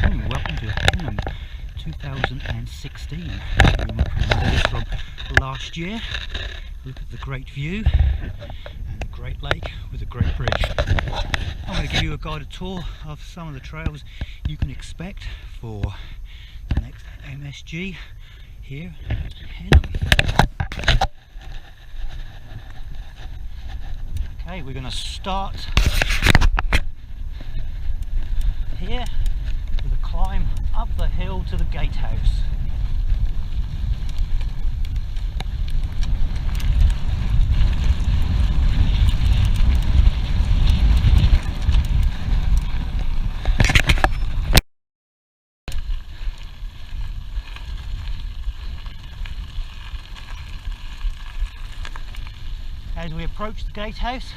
afternoon. Welcome to Henham 2016. You might remember this from last year. Look at the great view and the great lake with a great bridge. I'm going to give you a guided tour of some of the trails you can expect for the next MSG here at Henham. Okay, we're going to start here with a climb up the hill to the gatehouse. As we approach the gatehouse,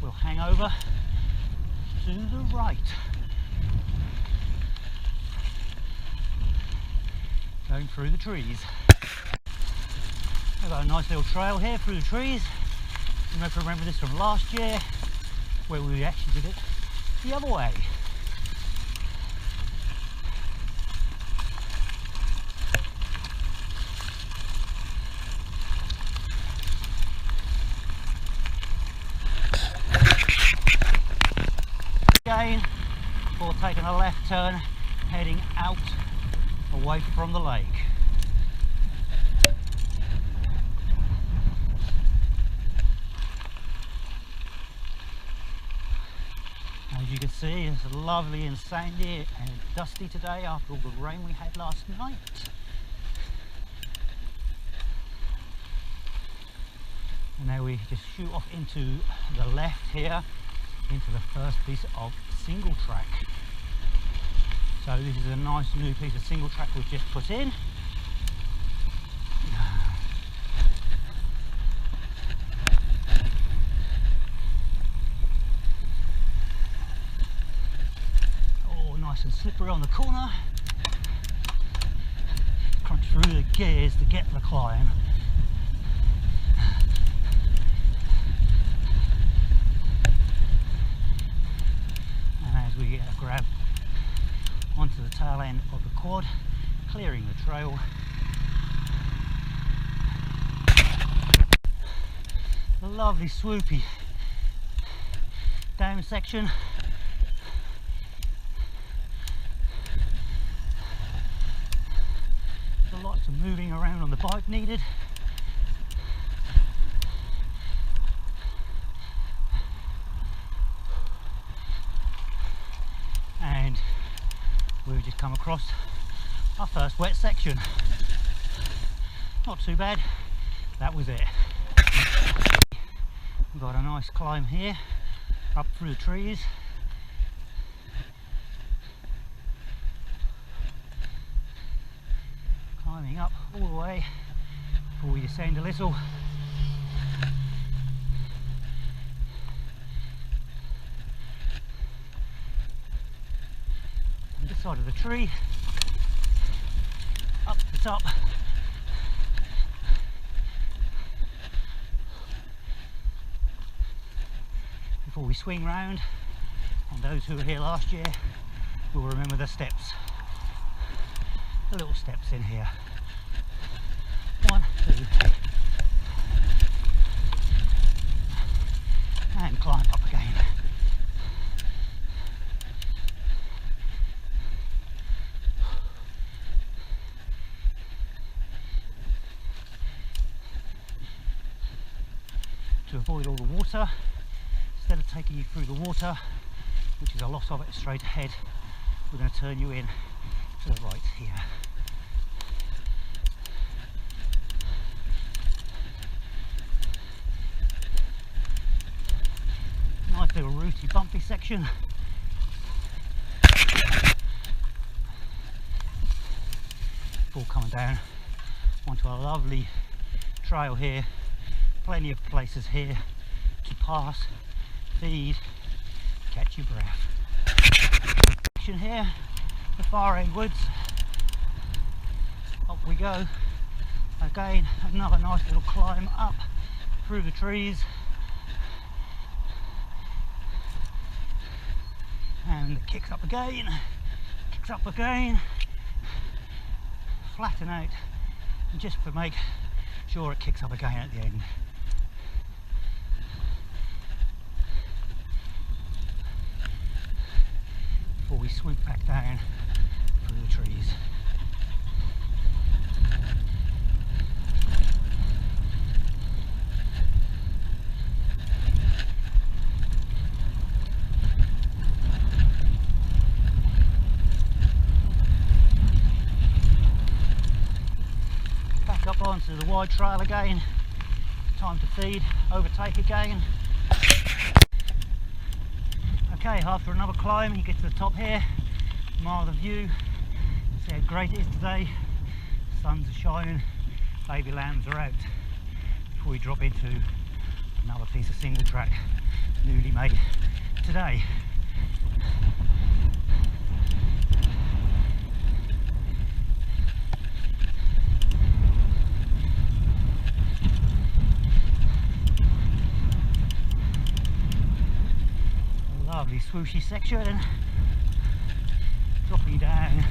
we'll hang over to the right. Going through the trees. We've got a nice little trail here through the trees. You might remember this from last year, where we actually did it the other way. Again, before taking a left turn, heading out away from the lake. As you can see, it's lovely and sandy and dusty today after all the rain we had last night. And now we just shoot off into the left here, into the first piece of single track. So this is a nice new piece of single track we've just put in. Oh, nice and slippery on the corner. Crunch through the gears to get the climb. And as we get a grab onto the tail end of the quad, clearing the trail. A lovely swoopy down section. There's lots of moving around on the bike needed. And we've just come across our first wet section. Not too bad, that was it. We've got a nice climb here, up through the trees. Climbing up all the way before we descend a little. This side of the tree, up the top, before we swing round, and those who were here last year will remember the steps, the little steps in here. 1, 2, and climb up again. To avoid all the water, instead of taking you through the water, which is a lot of it straight ahead, we're going to turn you in to the right here. Nice little rooty bumpy section. Before coming down onto a lovely trail here. Plenty of places here to pass, feed, catch your breath. Here, the far end woods. Up we go. Again, another nice little climb up through the trees. And the kicks up again. kicks up again, flatten out, and just to make sure it kicks up again at the end. Before we swoop back down through the trees. Back up onto the wide trail again, time to feed, overtake again. Okay, after another climb you get to the top here, admire the view, see how great it is today, the sun's shining, baby lambs are out, before we drop into another piece of single track, newly made today. Lovely swooshy section, dropping down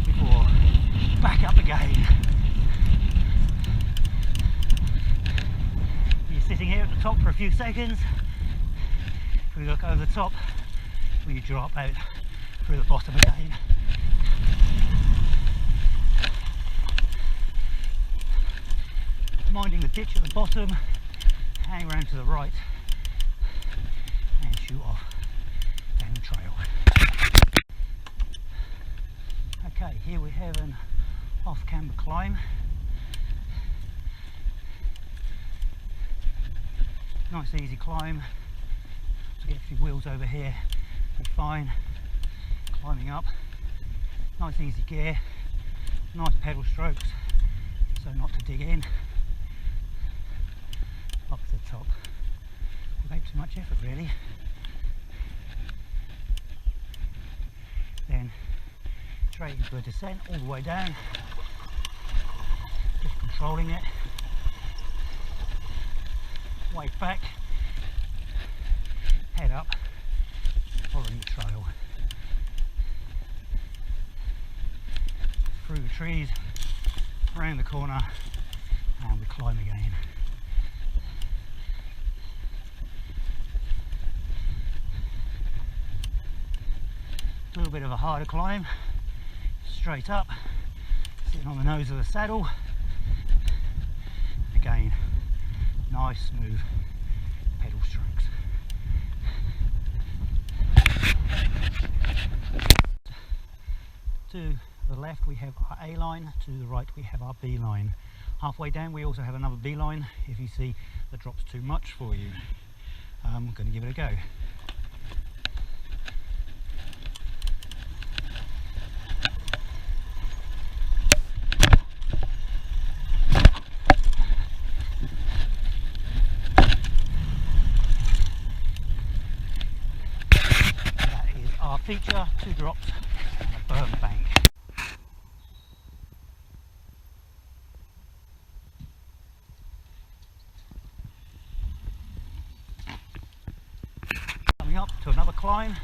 before back up again. You're sitting here at the top for a few seconds. If we look over the top, we drop out through the bottom again. Minding the ditch at the bottom, hang around to the right and shoot off down the trail. Okay, here we have an off-camber climb. Nice easy climb. To get a few wheels over here, be fine. Climbing up, nice easy gear, nice pedal strokes, so not to dig in. Up to the top, without too much effort really. Then straight into a descent all the way down, just controlling it, weight back, head up, following the trail, through the trees, around the corner, and we climb again. A little bit of a harder climb, straight up, sitting on the nose of the saddle. Again, nice smooth pedal strokes. To the left we have our A line, to the right we have our B line. Halfway down we also have another B line if you see the drop's too much for you. I'm going to give it a go. Feature, 2 drops and a berm bank. Coming up to another climb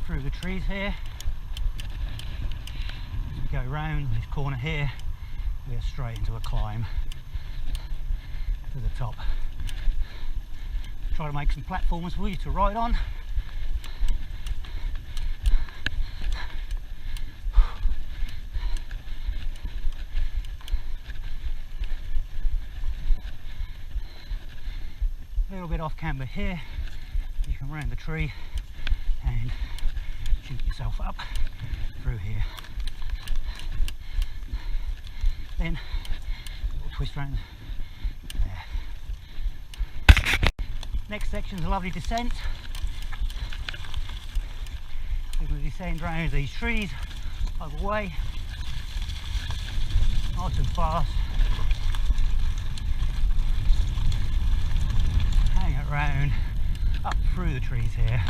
through the trees here. As we go round this corner here, we are straight into a climb to the top. Try to make some platforms for you to ride on. A little bit off camber here, you can round the tree and shoot yourself up through here. Then a little twist round there. Next section is a lovely descent. We're going to descend round these trees over the way, nice and fast. Hang it round up through the trees here.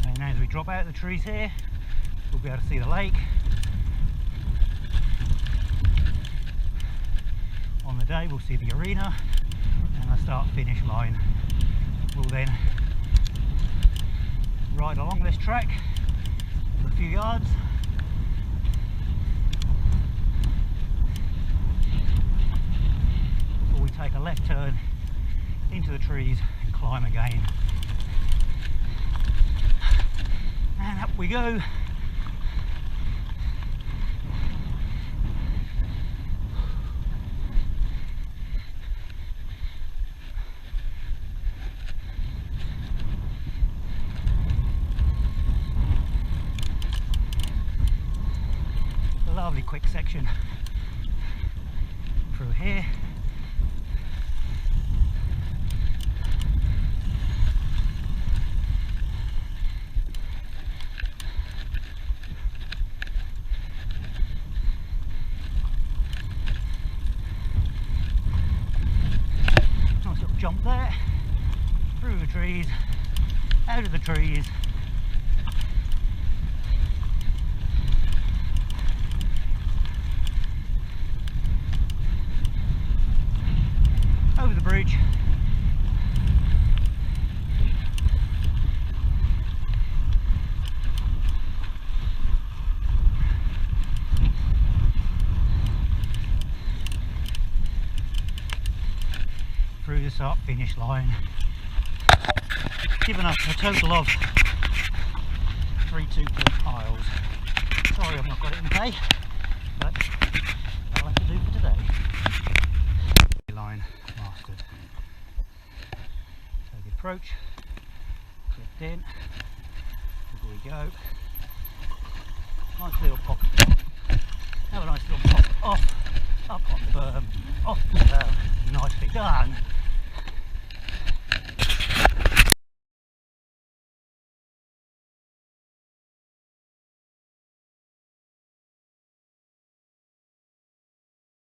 And as we drop out of the trees here, we'll be able to see the lake. On the day we'll see the arena, and the start finish line. We'll then ride along this track for a few yards, before we take a left turn into the trees and climb again. And up we go. A lovely quick section through here. Nice little jump there, through the trees, out of the trees. Over the bridge. Through the start finish line. Given us a total of 3 2-foot miles. Sorry I've not got it in pay, but that'll have to do for today. Line mastered. So the approach, clipped in, here we go. Nice little pop, have a nice little pop off, up on the berm, off the berm, nicely done.